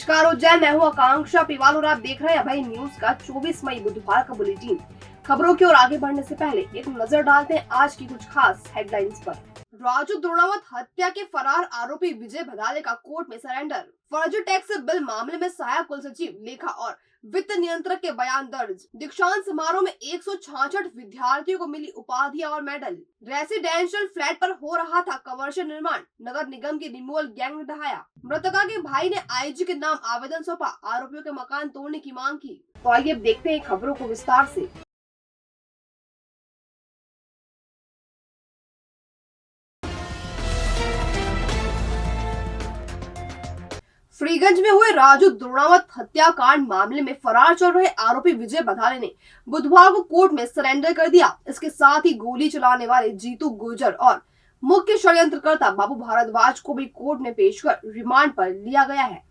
नमस्कार उज्जैन, मैं हूँ आकांक्षा पिवाल और आप देख रहे हैं अभय न्यूज का 24 मई बुधवार का बुलेटिन। खबरों की ओर आगे बढ़ने से पहले एक नजर डालते हैं आज की कुछ खास हेडलाइंस पर। राजू द्रोणावत हत्या के फरार आरोपी विजय भदाले का कोर्ट में सरेंडर। फर्जी टैक्स बिल मामले में सहायक कुल सचिव लेखा और वित्त नियंत्रक के बयान दर्ज। दीक्षांत समारोह में 166 विद्यार्थियों को मिली उपाधियां और मेडल। रेसिडेंशियल फ्लैट पर हो रहा था कमर्शियल निर्माण, नगर निगम के रिमूवल गैंग ने ढहाया। मृतका के भाई ने आईजी के नाम आवेदन सौंपा, आरोपियों के मकान तोड़ने की मांग की। तो आइए अब देखते हैं खबरों को विस्तार से। फ्रीगंज में हुए राजू द्रोणावत हत्याकांड मामले में फरार चल रहे आरोपी विजय बधाले ने बुधवार को कोर्ट में सरेंडर कर दिया। इसके साथ ही गोली चलाने वाले जीतू गुर्जर और मुख्य षड्यंत्रकर्ता बाबू भारद्वाज को भी कोर्ट में पेश कर रिमांड पर लिया गया है।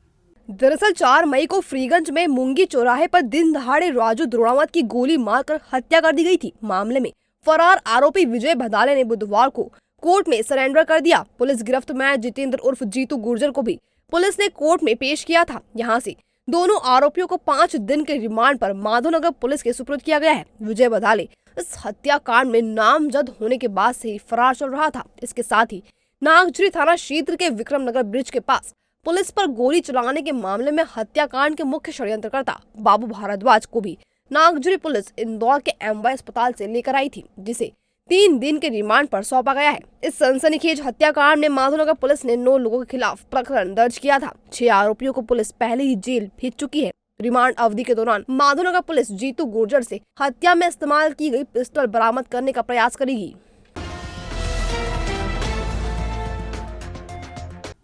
दरअसल 4 मई को फ्रीगंज में मुंगी चौराहे पर दिन दहाड़े राजू द्रोणावत की गोली मारकर हत्या कर दी गई थी। मामले में फरार आरोपी विजय भदाले ने बुधवार को कोर्ट में सरेंडर कर दिया। पुलिस गिरफ्त में जितेंद्र उर्फ जीतू गुर्जर को भी पुलिस ने कोर्ट में पेश किया था। यहां से दोनों आरोपियों को 5 दिन के रिमांड पर माधवनगर पुलिस के सुपुर्द किया गया है। विजय भदाले इस हत्याकांड में नामजद होने के बाद से ही फरार चल रहा था। इसके साथ ही नागझरी थाना क्षेत्र के विक्रम नगर ब्रिज के पास पुलिस पर गोली चलाने के मामले में हत्याकांड के मुख्य षड्यंत्रकर्ता बाबू भारद्वाज को भी नागझरी पुलिस इंदौर के एमवाई अस्पताल से लेकर आई थी, जिसे 3 दिन के रिमांड पर सौंपा गया है। इस सनसनीखेज हत्याकांड में माधवनगर पुलिस ने 9 लोगों के खिलाफ प्रकरण दर्ज किया था। 6 आरोपियों को पुलिस पहले ही जेल भेज चुकी है। रिमांड अवधि के दौरान माधवनगर पुलिस जीतू गुर्जर से हत्या में इस्तेमाल की गई पिस्टल बरामद करने का प्रयास करेगी।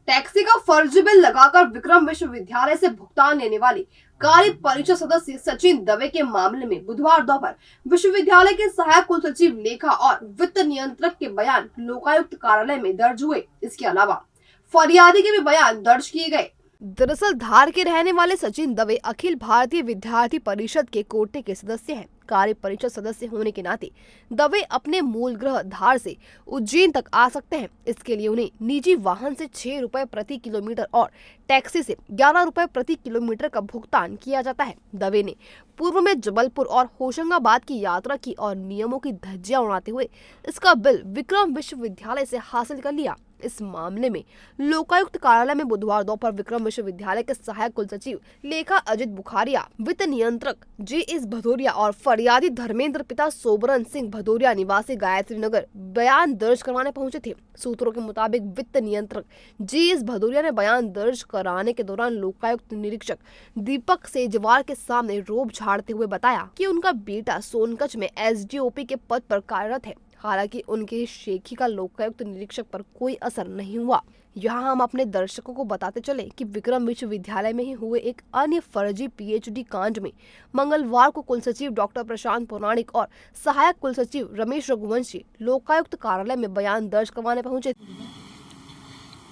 टैक्सी का फर्जी बिल लगाकर विक्रम विश्वविद्यालय से भुगतान लेने वाले कार्य परिषद सदस्य सचिन दवे के मामले में बुधवार दोपहर विश्वविद्यालय के सहायक कुल सचिव लेखा और वित्त नियंत्रक के बयान लोकायुक्त कार्यालय में दर्ज हुए। इसके अलावा फरियादी के भी बयान दर्ज किए गए। दरअसल धार के रहने वाले सचिन दवे अखिल भारतीय विद्यार्थी परिषद के कोटे के सदस्य हैं। कार्य परिषद सदस्य होने के नाते दवे अपने मूल गृह धार से उज्जैन तक आ सकते हैं। इसके लिए उन्हें निजी वाहन से 6 रुपए प्रति किलोमीटर और टैक्सी से 11 रुपए प्रति किलोमीटर का भुगतान किया जाता है। दवे ने पूर्व में जबलपुर और होशंगाबाद की यात्रा की और नियमों की धज्जियां उड़ाते हुए इसका बिल विक्रम विश्वविद्यालय से हासिल कर लिया। इस मामले में लोकायुक्त कार्यालय में बुधवार दोपहर विक्रम विश्वविद्यालय के सहायक कुल सचिव लेखा अजित बुखारिया, वित्त नियंत्रक JS भदौरिया और फरियादी धर्मेंद्र पिता सोबरन सिंह भदौरिया निवासी गायत्री नगर बयान दर्ज करवाने पहुंचे थे। सूत्रों के मुताबिक वित्त नियंत्रक JS भदौरिया ने बयान दर्ज कराने के दौरान लोकायुक्त निरीक्षक दीपक सेजवार के सामने रोब झाड़ते हुए बताया कि उनका बेटा सोनकच्छ में SDOP के पद पर कार्यरत है। हालांकि उनके शेखी का लोकायुक्त निरीक्षक पर कोई असर नहीं हुआ। यहाँ हम अपने दर्शकों को बताते चले कि विक्रम विश्वविद्यालय में ही हुए एक अन्य फर्जी PhD कांड में मंगलवार को कुल सचिव डॉक्टर प्रशांत पौराणिक और सहायक कुल सचिव रमेश रघुवंशी लोकायुक्त कार्यालय में बयान दर्ज करवाने पहुंचे।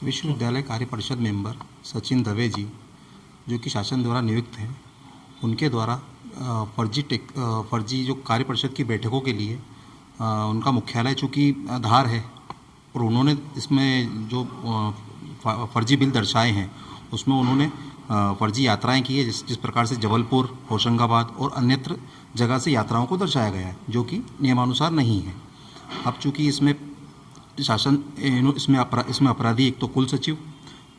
विश्वविद्यालय कार्य परिषद मेंबर सचिन दवे जी, जो कि शासन द्वारा नियुक्त हैं, उनके द्वारा फर्जी जो कार्य परिषद की बैठकों के लिए उनका मुख्यालय चूँकि धार है और उन्होंने इसमें जो फर्जी बिल दर्शाए हैं उसमें उन्होंने फर्जी यात्राएं की है, जिस प्रकार से जबलपुर, होशंगाबाद और अन्यत्र जगह से यात्राओं को दर्शाया गया है, जो कि नियमानुसार नहीं है। अब चूँकि इसमें शासन इसमें अपराधी एक तो कुल सचिव,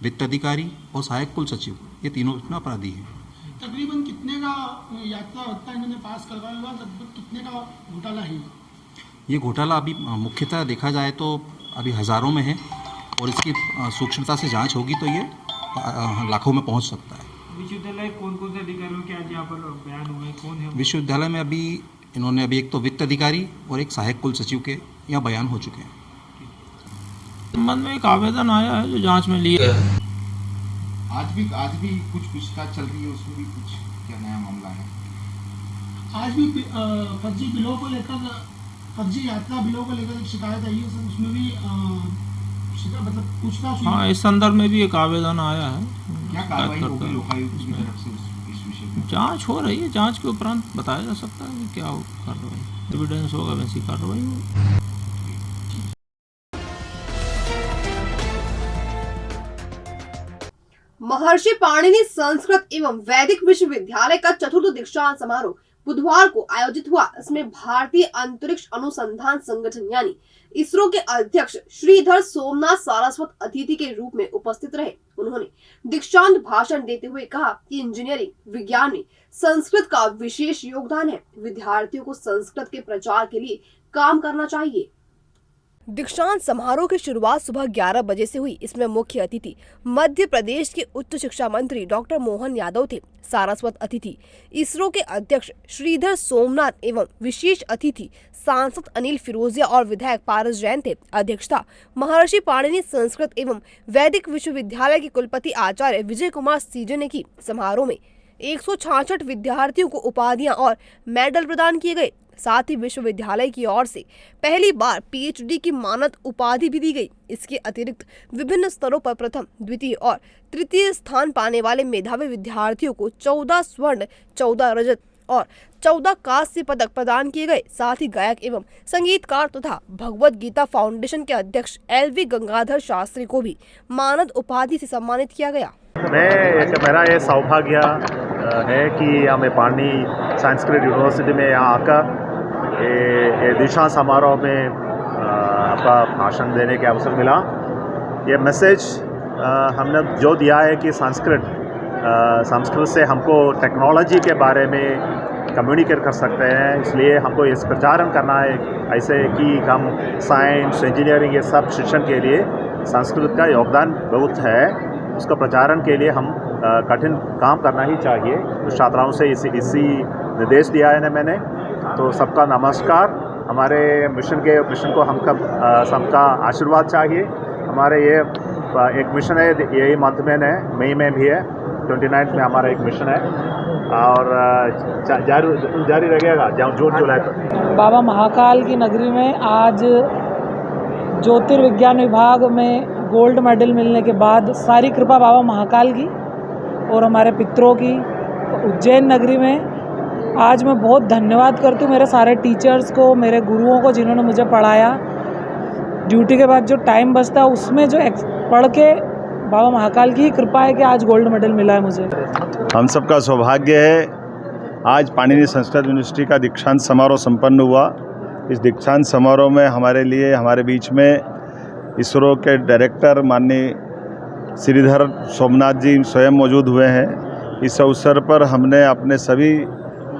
वित्त अधिकारी और सहायक कुल सचिव, ये तीनों इसमें अपराधी हैं। तकरीबन कितने का यात्रा भत्ता इन्होंने पास करवाया हुआ, लगभग कितने का घोटाला है? ये घोटाला अभी मुख्यतः देखा जाए तो अभी हज़ारों में है और इसकी सूक्ष्मता से जांच होगी तो ये लाखों में पहुंच सकता है। विश्वविद्यालय कौन कौन से अधिकारियों के आज यहाँ पर बयान हुए, कौन है? विश्वविद्यालय में अभी इन्होंने एक तो वित्त अधिकारी और एक सहायक कुल सचिव के यहाँ बयान हो चुके हैं। संबंध में एक आवेदन आया है जो जांच में लिया है। आज भी कुछ पूछताछ चल रही है, उसमें भी कुछ क्या नया मामला है? आज भी फर्जी बिलों को लेकर, फर्जी यात्रा बिलों को लेकर एक शिकायत आई है सर, उसमें भी मतलब पूछताछ हुई। हाँ, इस संदर्भ में भी एक आवेदन आया है। क्या कार्रवाई होगी लोकायुक्त की तरफ से इस विषय में? जांच हो रही है, जांच के उपरांत बताया जा सकता है कि क्या कार्रवाई, एविडेंस होगा वैसी कार्रवाई होगी। महर्षि पाणिनि संस्कृत एवं वैदिक विश्वविद्यालय का चतुर्थ दीक्षांत समारोह बुधवार को आयोजित हुआ। इसमें भारतीय अंतरिक्ष अनुसंधान संगठन यानी इसरो के अध्यक्ष श्रीधर सोमनाथ सारस्वत अतिथि के रूप में उपस्थित रहे। उन्होंने दीक्षांत भाषण देते हुए कहा कि इंजीनियरिंग विज्ञान में संस्कृत का विशेष योगदान है। विद्यार्थियों को संस्कृत के प्रचार के लिए काम करना चाहिए। दीक्षांत समारोह की शुरुआत सुबह 11 बजे से हुई। इसमें मुख्य अतिथि मध्य प्रदेश के उच्च शिक्षा मंत्री डॉक्टर मोहन यादव थे। सारस्वत अतिथि इसरो के अध्यक्ष श्रीधर सोमनाथ एवं विशेष अतिथि सांसद अनिल फिरोजिया और विधायक पारस जैन थे। अध्यक्षता महर्षि पाणिनि संस्कृत एवं वैदिक विश्वविद्यालय के कुलपति आचार्य विजय कुमार सीजे ने की। समारोह में 166 विद्यार्थियों को उपाधियां और मेडल प्रदान किए गए। साथ ही विश्वविद्यालय की ओर से पहली बार पीएचडी की मानद उपाधि भी दी गई। इसके अतिरिक्त विभिन्न स्तरों पर प्रथम, द्वितीय और तृतीय स्थान पाने वाले मेधावी विद्यार्थियों को 14 स्वर्ण, 14 रजत और 14 कांस्य पदक प्रदान किए गए। साथ ही गायक एवं संगीतकार तथा भगवत गीता फाउंडेशन के अध्यक्ष LV गंगाधर शास्त्री को भी मानद उपाधि से सम्मानित किया गया। मेरा ये सौभाग्य है कि हमें पाणिनि संस्कृत यूनिवर्सिटी में यहाँ आकर ये दीक्षांत समारोह में आपका भाषण देने के अवसर मिला। ये मैसेज हमने जो दिया है कि संस्कृत से हमको टेक्नोलॉजी के बारे में कम्युनिकेट कर सकते हैं, इसलिए हमको इस प्रचारण करना है ऐसे कि हम साइंस, इंजीनियरिंग ये सब शिक्षण के लिए संस्कृत का योगदान बहुत है। उसका प्रचारण के लिए हम कठिन काम करना ही चाहिए। तो छात्राओं से इसी निर्देश दिया है मैंने। तो सबका नमस्कार। हमारे मिशन को हम सबका आशीर्वाद चाहिए। हमारे ये एक मिशन है, यही मंथ में है, मई में भी है, 29 में हमारा एक मिशन है और जारी रहेगा जून जुलाई तक। बाबा महाकाल की नगरी में आज ज्योतिर्विज्ञान विभाग में गोल्ड मेडल मिलने के बाद सारी कृपा बाबा महाकाल की और हमारे पितरों की। उज्जैन नगरी में आज मैं बहुत धन्यवाद करती हूँ मेरे सारे टीचर्स को, मेरे गुरुओं को जिन्होंने मुझे पढ़ाया। ड्यूटी के बाद जो टाइम बचता है उसमें जो पढ़ के बाबा महाकाल की कृपा है कि आज गोल्ड मेडल मिला है मुझे। हम सबका सौभाग्य है। आज पाणिनि संस्कृत यूनिवर्सिटी का दीक्षांत समारोह संपन्न हुआ। इस दीक्षांत समारोह में हमारे बीच में इसरो के डायरेक्टर माननीय श्रीधर सोमनाथ जी स्वयं मौजूद हुए हैं। इस अवसर पर हमने अपने सभी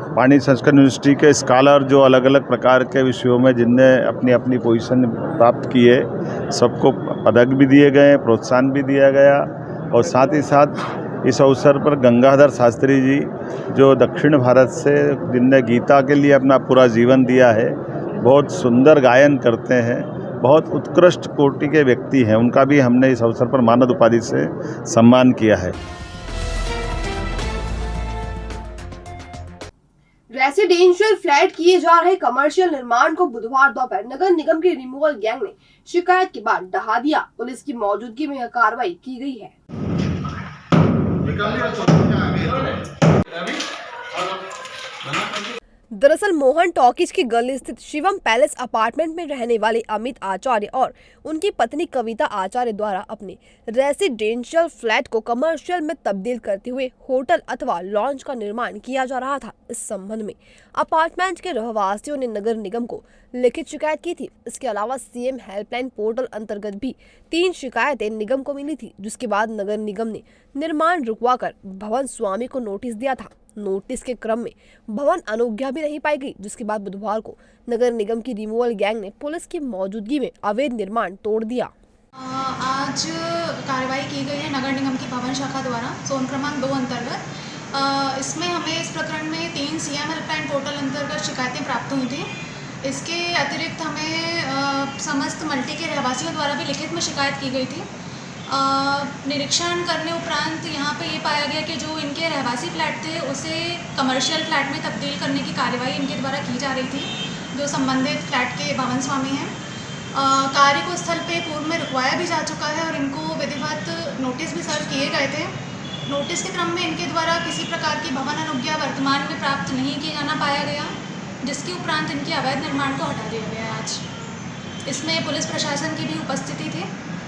पाणिनि संस्कृत यूनिवर्सिटी के स्कॉलर जो अलग अलग प्रकार के विषयों में जिनने अपनी अपनी पोजीशन प्राप्त की है, सबको पदक भी दिए गए, प्रोत्साहन भी दिया गया। और साथ ही साथ इस अवसर पर गंगाधर शास्त्री जी जो दक्षिण भारत से, जिनने गीता के लिए अपना पूरा जीवन दिया है, बहुत सुंदर गायन करते हैं, बहुत उत्कृष्ट कोटि के व्यक्ति हैं, उनका भी हमने इस अवसर पर मानद उपाधि से सम्मान किया है। रेसिडेंशियल फ्लैट किए जा रहे कमर्शियल निर्माण को बुधवार दोपहर नगर निगम के रिमूवल गैंग ने शिकायत के बाद ढहा दिया। पुलिस की मौजूदगी में यह कार्रवाई की गई है। दरअसल मोहन टॉकीज की गली स्थित शिवम पैलेस अपार्टमेंट में रहने वाले अमित आचार्य और उनकी पत्नी कविता आचार्य द्वारा अपने रेसिडेंशियल फ्लैट को कमर्शियल में तब्दील करते हुए होटल अथवा लॉन्ज का निर्माण किया जा रहा था। इस संबंध में अपार्टमेंट के रहवासियों ने नगर निगम को लिखित शिकायत की थी। इसके अलावा सीएम हेल्पलाइन पोर्टल अंतर्गत भी 3 शिकायतें निगम को मिली थी, जिसके बाद नगर निगम ने निर्माण रुकवाकर भवन स्वामी को नोटिस दिया था। नोटिस के क्रम में भवन अनुज्ञा भी नहीं पाई गई, जिसके बाद बुधवार को नगर निगम की रिमूवल गैंग ने पुलिस की मौजूदगी में अवैध निर्माण तोड़ दिया। आज कार्रवाई की गई है नगर निगम की भवन शाखा द्वारा जोन क्रमांक 2 अंतर्गत। इसमें हमें इस प्रकरण में 3 सीएम हेल्पलाइन पोर्टल अंतर्गत शिकायतें प्राप्त हुई थी। इसके अतिरिक्त हमें समस्त मल्टी के रहवासियों द्वारा भी लिखित में शिकायत की गई थी। निरीक्षण करने उपरांत यहाँ पे ये पाया गया कि जो इनके रहवासी फ्लैट थे उसे कमर्शियल फ्लैट में तब्दील करने की कार्यवाही इनके द्वारा की जा रही थी, जो संबंधित फ्लैट के भवन स्वामी हैं। कार्य को स्थल पे पूर्व में रुकवाया भी जा चुका है और इनको विधिवत नोटिस भी सर्व किए गए थे। नोटिस के क्रम में इनके द्वारा किसी प्रकार की भवन अनुज्ञा वर्तमान में प्राप्त नहीं किया जाना पाया गया, जिसके उपरांत इनके अवैध निर्माण को हटा दिया गया। आज इसमें पुलिस प्रशासन की भी उपस्थिति थी।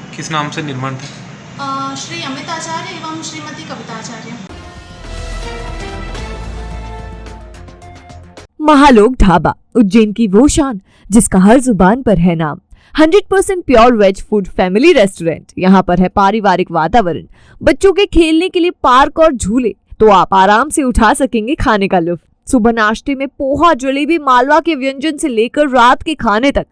किस नाम से निर्माण था? श्री अमित आचार्य एवं श्रीमती कविता आचार्य। महालोक ढाबा, उज्जैन की वो शान जिसका हर जुबान पर है नाम। 100% pure veg food family restaurant. यहाँ पर है पारिवारिक वातावरण, बच्चों के खेलने के लिए पार्क और झूले, तो आप आराम से उठा सकेंगे खाने का लुत्फ। सुबह नाश्ते में पोहा, जलेबी, मालवा के व्यंजन से लेकर रात के खाने तक,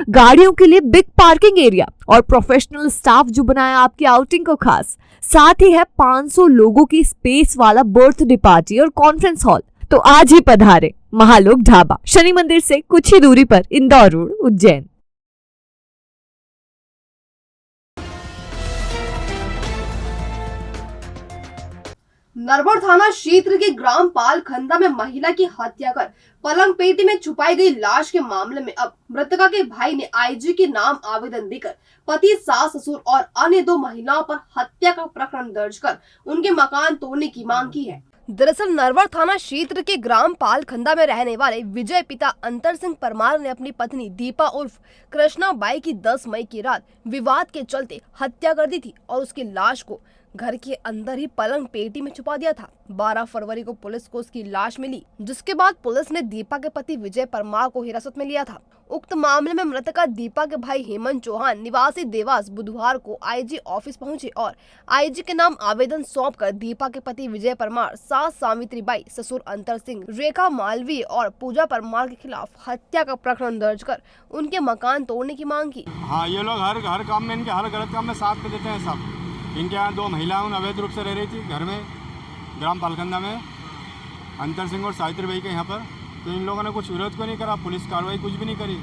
गाड़ियों के लिए बिग पार्किंग एरिया और प्रोफेशनल स्टाफ जो बनाया आपकी आउटिंग को खास। साथ ही है 500 लोगों की स्पेस वाला बर्थडे पार्टी और कॉन्फ्रेंस हॉल। तो आज ही पधारे महालोक ढाबा, शनि मंदिर से कुछ ही दूरी पर, इंदौर रोड, उज्जैन। नरवर थाना क्षेत्र के ग्राम पालखंदा में महिला की हत्या कर पलंग पेटी में छुपाई गई लाश के मामले में अब मृतका के भाई ने आईजी के नाम आवेदन देकर पति, सास, ससुर और अन्य 2 महिलाओं पर हत्या का प्रकरण दर्ज कर उनके मकान तोड़ने की मांग की है। दरअसल नरवर थाना क्षेत्र के ग्राम पालखंदा में रहने वाले विजय पिता अंतर सिंह परमार ने अपनी पत्नी दीपा उर्फ कृष्णा बाई की 10 मई की रात विवाद के चलते हत्या कर दी थी और उसकी लाश को घर के अंदर ही पलंग पेटी में छुपा दिया था। 12 फरवरी को पुलिस को उसकी लाश मिली, जिसके बाद पुलिस ने दीपा के पति विजय परमार को हिरासत में लिया था। उक्त मामले में मृतका दीपा के भाई हेमंत चौहान निवासी देवास बुधवार को आईजी ऑफिस पहुंचे और आईजी के नाम आवेदन सौंपकर दीपा के पति विजय परमार, सास सावित्री बाई, ससुर अंतर सिंह, रेखा मालवीय और पूजा परमार के खिलाफ हत्या का प्रकरण दर्ज कर उनके मकान तोड़ने की मांग की। हाँ, ये लोग हर काम में, इनके हर गलत काम में साथ में देते हैं सब। इनके यहाँ 2 महिलाएं अवैध रूप से रह रही थी घर में, ग्राम पालखंदा में, अंतर सिंह और सावित्री बाई के यहाँ पर। तो इन लोगों ने कुछ विरोध क्यों नहीं करा, पुलिस कार्रवाई कुछ भी नहीं करी।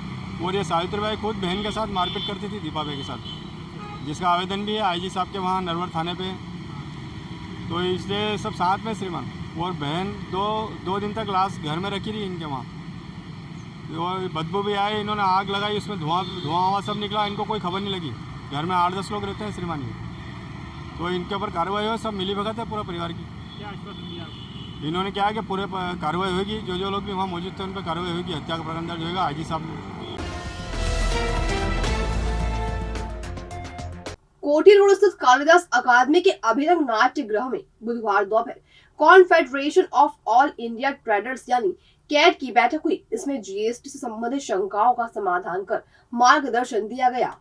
और ये सावित्री बाई खुद बहन के साथ मारपीट करती थी दीपा बाई के साथ, जिसका आवेदन भी है आईजी साहब के वहाँ नरवर थाने पे। तो इसलिए सब साथ में श्रीमान और बहन 2 दिन तक लाश घर में रखी रही इनके वहाँ। और बदबू भी आई, इन्होंने आग लगाई, उसमें धुआं सब निकला, इनको कोई खबर नहीं लगी। घर में 8-10 लोग रहते हैं श्रीमान ये। तो इनके ऊपर कार्रवाई हो, सब मिली भगत है पूरा परिवार की। क्या आश्वासन दिया इन्होंने? क्या है कि पूरे कार्रवाई होगी, जो लोग भी वहाँ मौजूद थे उन पर कार्रवाई होगी, हत्या का प्रकरण दर्ज होगा आईजी साहब ने। कोठी रोड स्थित कालिदास अकादमी के अभिनव नाट्य गृह में बुधवार दोपहर confederation of all India traders यानी कैट की बैठक हुई। इसमें जीएसटी से संबंधित शंकाओं का समाधान कर मार्गदर्शन दिया गया।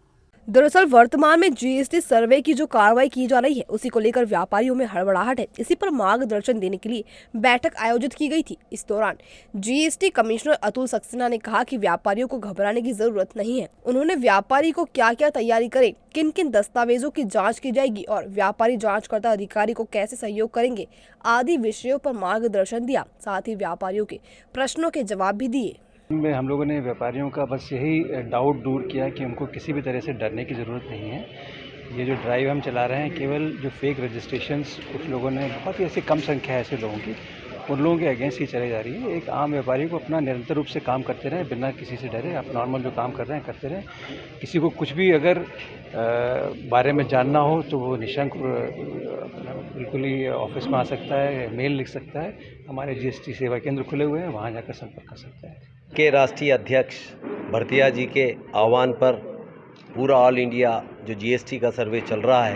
दरअसल वर्तमान में जीएसटी सर्वे की जो कार्रवाई की जा रही है उसी को लेकर व्यापारियों में हड़बड़ाहट है। इसी पर मार्गदर्शन देने के लिए बैठक आयोजित की गई थी। इस दौरान जीएसटी कमिश्नर अतुल सक्सेना ने कहा कि व्यापारियों को घबराने की जरूरत नहीं है। उन्होंने व्यापारी को क्या क्या तैयारी करे, किन किन दस्तावेजों की जाँच की जाएगी और व्यापारी जाँचकर्ता अधिकारी को कैसे सहयोग करेंगे आदि विषयों पर मार्गदर्शन दिया। साथ ही व्यापारियों के प्रश्नों के जवाब भी दिए। में हम लोगों ने व्यापारियों का बस यही डाउट दूर किया कि उनको किसी भी तरह से डरने की ज़रूरत नहीं है। ये जो ड्राइव हम चला रहे हैं, केवल जो फेक रजिस्ट्रेशंस कुछ लोगों ने, बहुत ही ऐसी कम संख्या है ऐसे लोगों की, उन लोगों के अगेंस्ट ही चली जा रही है। एक आम व्यापारी को अपना निरंतर रूप से काम करते रहें, बिना किसी से डरे, आप नॉर्मल जो काम कर रहे हैं करते रहें। किसी को कुछ भी अगर बारे में जानना हो तो वो निशंक बिल्कुल ही ऑफिस में आ सकता है, मेल लिख सकता है। हमारे जीएसटी सेवा केंद्र खुले हुए हैं, वहाँ जाकर संपर्क कर सकता है। के राष्ट्रीय अध्यक्ष भरतिया जी के आह्वान पर पूरा ऑल इंडिया जो जीएसटी का सर्वे चल रहा है,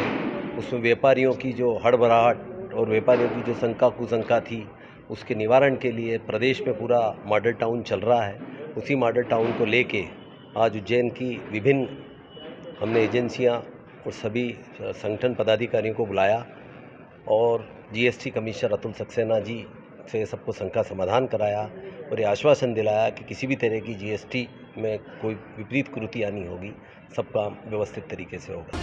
उसमें व्यापारियों की जो हड़बड़ाहट और व्यापारियों की जो शंका कुशंका थी, उसके निवारण के लिए प्रदेश में पूरा मॉडल टाउन चल रहा है। उसी मॉडल टाउन को लेके आज उज्जैन की विभिन्न हमने एजेंसियां और सभी संगठन पदाधिकारियों को बुलाया और जीएसटी कमिश्नर अतुल सक्सेना जी से सबको शंका समाधान कराया और ये आश्वासन दिलाया कि किसी भी तरह की जीएसटी में कोई विपरीत कृतियाँ नहीं होगी, सब काम व्यवस्थित तरीके से होगा।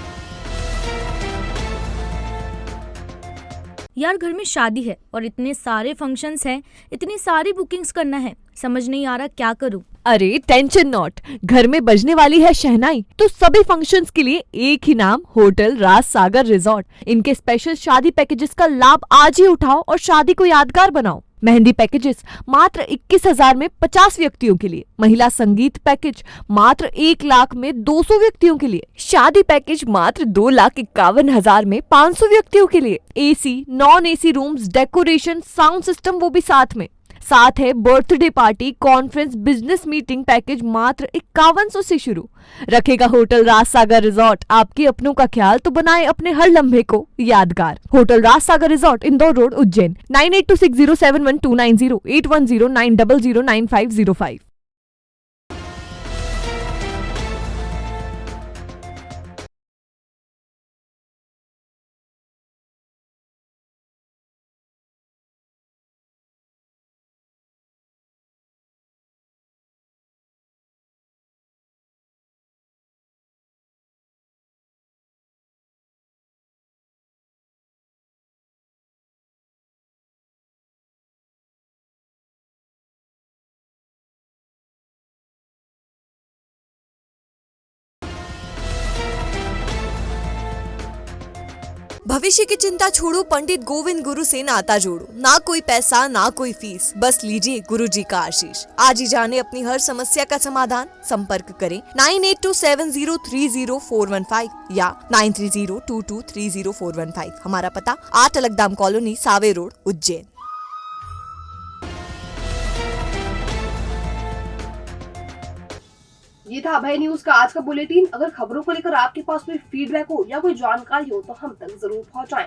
यार घर में शादी है और इतने सारे फंक्शंस हैं, इतनी सारी बुकिंग्स करना है, समझ नहीं आ रहा क्या करूं। अरे टेंशन नॉट, घर में बजने वाली है शहनाई तो सभी फंक्शंस के लिए एक ही नाम, होटल राज सागर रिजॉर्ट। इनके स्पेशल शादी पैकेजेस का लाभ आज ही उठाओ और शादी को यादगार बनाओ। मेहंदी पैकेजेस मात्र 21,000 में 50 व्यक्तियों के लिए, महिला संगीत पैकेज मात्र 1 लाख में 200 व्यक्तियों के लिए, शादी पैकेज मात्र 2,51,000 में 500 व्यक्तियों के लिए, AC non AC rooms, decoration, sound system वो भी साथ में। साथ है birthday party, conference, business meeting package मात्र 5100 से शुरू। रखेगा होटल राजसागर रिजॉर्ट आपके अपनों का ख्याल, तो बनाए अपने हर लम्हे को यादगार। Hotel Rajsagar resort, Indore road, Ujjain. 9826071290, 8109009505। भविष्य की चिंता छोड़ो, पंडित गोविंद गुरु से नाता जोड़ो। ना कोई पैसा, ना कोई फीस, बस लीजिए गुरु जी का आशीष। आज ही जाने अपनी हर समस्या का समाधान। संपर्क करें 9827030415 या 9302230415। हमारा पता 8 अलगदाम कॉलोनी, सावे रोड, उज्जैन। ये था अभय न्यूज का आज का बुलेटिन। अगर खबरों को लेकर आपके पास कोई फीडबैक हो या कोई जानकारी हो तो हम तक जरूर पहुंचाएं।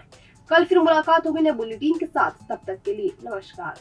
कल फिर मुलाकात होगी नए बुलेटिन के साथ। तब तक के लिए नमस्कार।